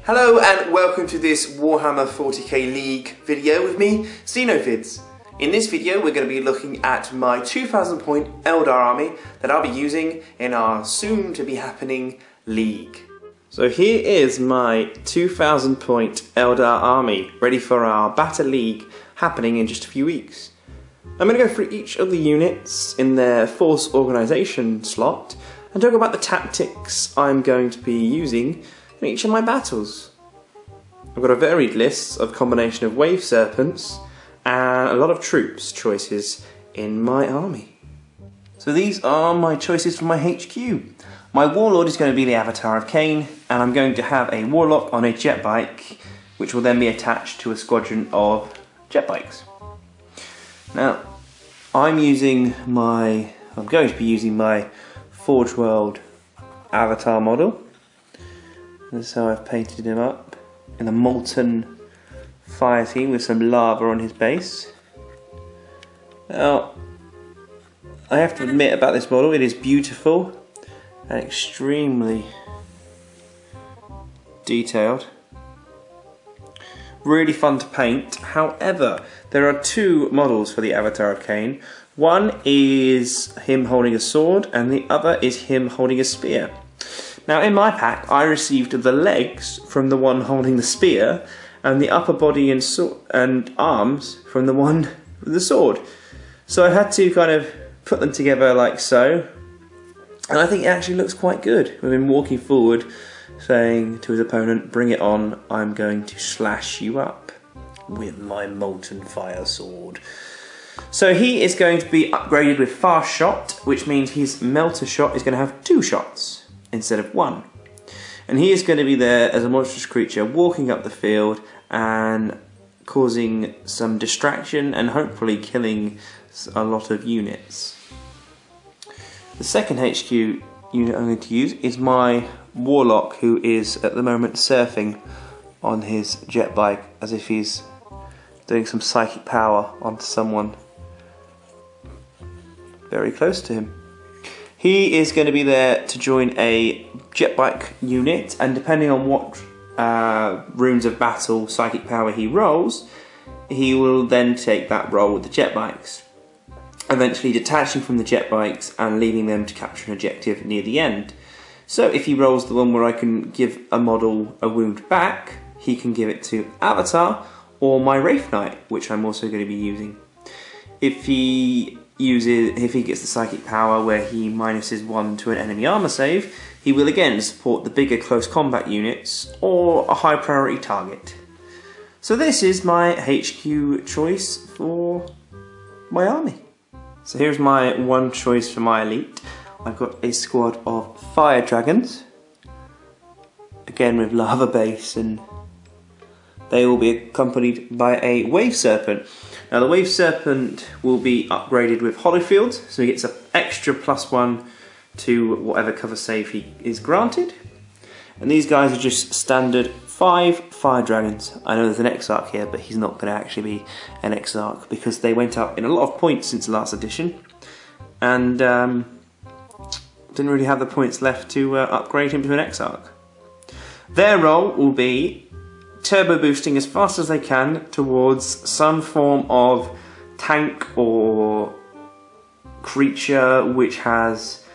Hello and welcome to this Warhammer 40k League video with me, Xeno Vids. In this video we're going to be looking at my 2000 point Eldar army that I'll be using in our soon to be happening League. So here is my 2000 point Eldar army ready for our Battle League happening in just a few weeks. I'm going to go through each of the units in their force organisation slot and talk about the tactics I'm going to be using in each of my battles. I've got a varied list of combination of wave serpents and a lot of troops choices in my army. So these are my choices for my HQ. My warlord is going to be the Avatar of Cain, and I'm going to have a warlock on a jet bike, which will then be attached to a squadron of jet bikes. Now, I'm going to be using my Forge World Avatar model. That's how I've painted him up in a molten fire team with some lava on his base. Now, I have to admit about this model, it is beautiful and extremely detailed. Really fun to paint. However, there are two models for the Avatar of Cain. One is him holding a sword and the other is him holding a spear. Now in my pack I received the legs from the one holding the spear and the upper body and arms from the one with the sword. So I had to kind of put them together like so, and I think it actually looks quite good with him walking forward saying to his opponent, "Bring it on, I'm going to slash you up with my molten fire sword." So he is going to be upgraded with fast shot, which means his melter shot is going to have 2 shots instead of 1. And he is going to be there as a monstrous creature walking up the field and causing some distraction and hopefully killing a lot of units. The second HQ unit I'm going to use is my warlock, who is at the moment surfing on his jet bike as if he's doing some psychic power onto someone very close to him. He is going to be there to join a jet bike unit, and depending on what runes of battle psychic power he rolls, he will then take that role with the jet bikes, eventually detaching from the jet bikes and leaving them to capture an objective near the end. So if he rolls the one where I can give a model a wound back, he can give it to Avatar or my Wraith Knight, which I'm also going to be using. If he gets the psychic power where he minuses 1 to an enemy armor save, he will again support the bigger close combat units or a high priority target. So this is my HQ choice for my army. So here's my one choice for my elite. I've got a squad of fire dragons, again with lava base, and they will be accompanied by a wave serpent. Now the wave serpent will be upgraded with hollow fields, so he gets an extra +1 to whatever cover save he is granted. And these guys are just standard 5 fire dragons. I know there's an Exarch here, but he's not going to actually be an Exarch because they went up in a lot of points since the last edition, and didn't really have the points left to upgrade him to an Exarch. Their role will be turbo boosting as fast as they can towards some form of tank or creature which has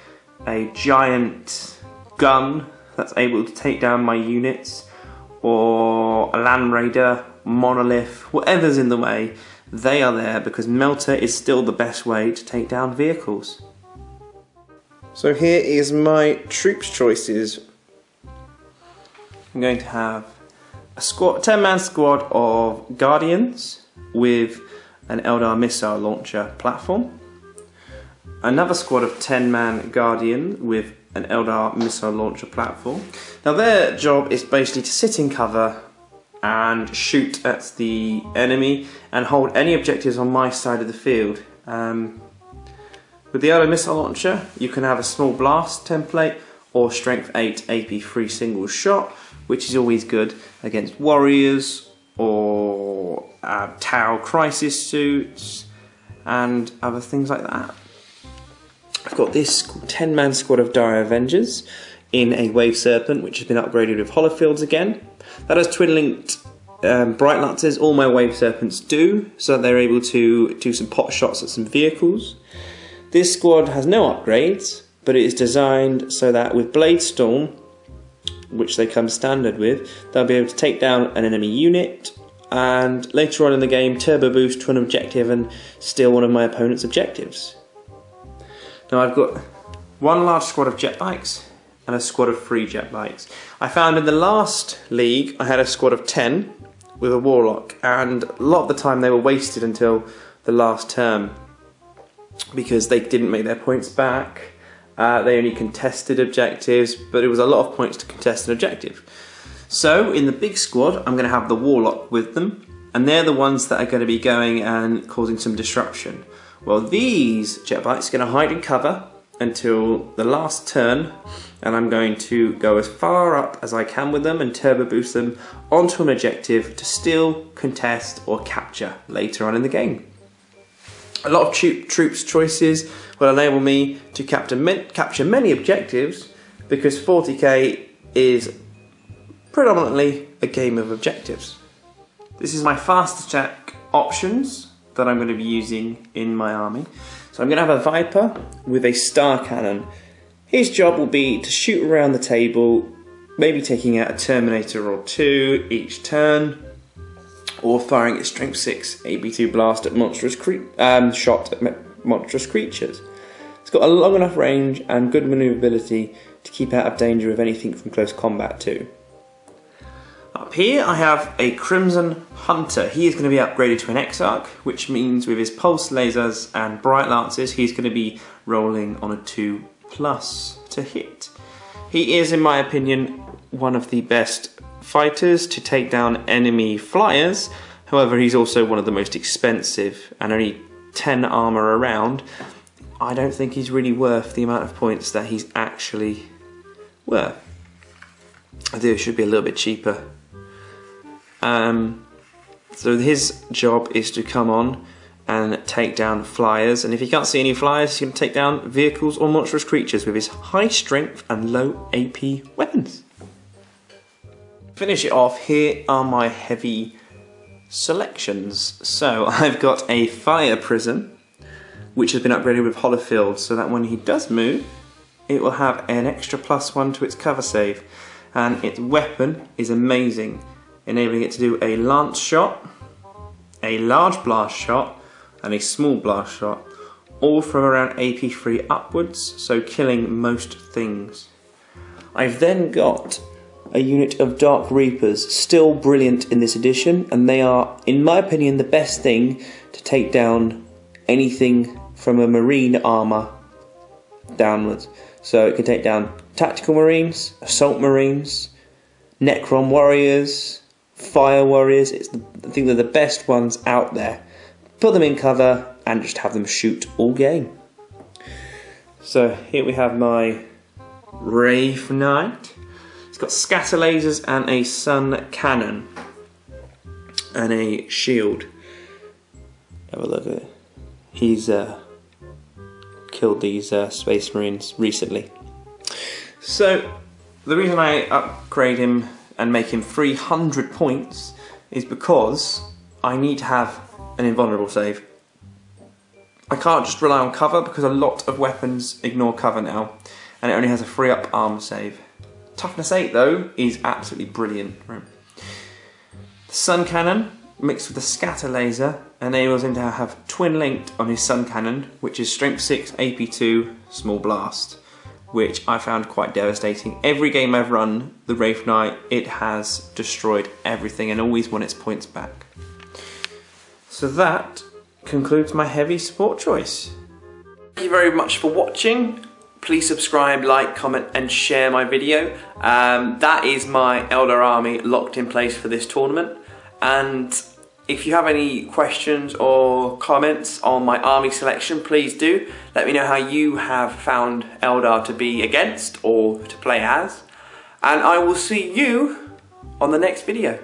a giant gun that's able to take down my units, or a land raider, monolith, whatever's in the way. They are there because melter is still the best way to take down vehicles. So here is my troops choices. I'm going to have a 10-man squad of Guardians with an Eldar missile launcher platform. Another squad of 10-man Guardian with an Eldar missile launcher platform. Now their job is basically to sit in cover and shoot at the enemy and hold any objectives on my side of the field. With the Eldar missile launcher you can have a small blast template or strength 8 AP free single shot, which is always good against warriors or Tau crisis suits and other things like that. I've got this 10-man squad of Dire Avengers in a Wave Serpent, which has been upgraded with holofields again. That has twin-linked Bright Lances. All my Wave Serpents do, so that they're able to do some pot shots at some vehicles. This squad has no upgrades, but it is designed so that with Blade Storm, which they come standard with, they'll be able to take down an enemy unit, and later on in the game turbo boost to an objective and steal one of my opponent's objectives. Now I've got one large squad of jet bikes and a squad of 3 jet bikes. I found in the last league I had a squad of 10 with a warlock, and a lot of the time they were wasted until the last term because they didn't make their points back. They only contested objectives, but it was a lot of points to contest an objective. So in the big squad, I'm going to have the Warlock with them, and they're the ones that are going to be going and causing some disruption. Well, these jet bikes are going to hide in cover until the last turn, and I'm going to go as far up as I can with them and turbo boost them onto an objective to steal, contest, or capture later on in the game. A lot of troops choices will enable me to capture many objectives, because 40k is predominantly a game of objectives. This is my fast attack options that I'm going to be using in my army. So I'm going to have a Viper with a star cannon. His job will be to shoot around the table, maybe taking out a Terminator or 2 each turn, or firing its strength 6 AP2 blast at monstrous creatures. It's got a long enough range and good manoeuvrability to keep out of danger of anything from close combat too. Up here I have a Crimson Hunter. He is going to be upgraded to an Exarch, which means with his pulse lasers and bright lances he's going to be rolling on a 2+ to hit. He is, in my opinion, one of the best fighters to take down enemy flyers. However, he's also one of the most expensive, and only 10 armor around. I don't think he's really worth the amount of points that he's actually worth. I think it should be a little bit cheaper. So his job is to come on and take down flyers, and if he can't see any flyers, he's going to take down vehicles or monstrous creatures with his high strength and low AP weapons. Finish it off, here are my heavy selections. So I've got a Fire Prism, which has been upgraded with holofields, so that when he does move, it will have an extra +1 to its cover save, and its weapon is amazing, enabling it to do a lance shot, a large blast shot, and a small blast shot, all from around AP3 upwards, so killing most things. I've then got a unit of Dark Reapers, still brilliant in this edition, and they are, in my opinion, the best thing to take down anything from a marine armour downwards. So it can take down tactical marines, assault marines, Necron warriors, fire warriors. I think they're the best ones out there. Put them in cover and just have them shoot all game. So here we have my Wraith Knight. It's got scatter lasers and a sun cannon and a shield. Have a look at it. He's killed these space marines recently. So the reason I upgrade him and make him 300 points is because I need to have an invulnerable save. I can't just rely on cover because a lot of weapons ignore cover now, and it only has a 3-up armor save. Toughness 8 though is absolutely brilliant. Right. The sun cannon mixed with the scatter laser enables him to have twin linked on his sun cannon, which is strength 6 AP2 small blast, which I found quite devastating. Every game I've run the Wraith Knight, it has destroyed everything and always won its points back. So that concludes my heavy support choice. Thank you very much for watching. Please subscribe, like, comment and share my video. That is my Eldar army locked in place for this tournament. And if you have any questions or comments on my army selection, please do. Let me know how you have found Eldar to be against or to play as. And I will see you on the next video.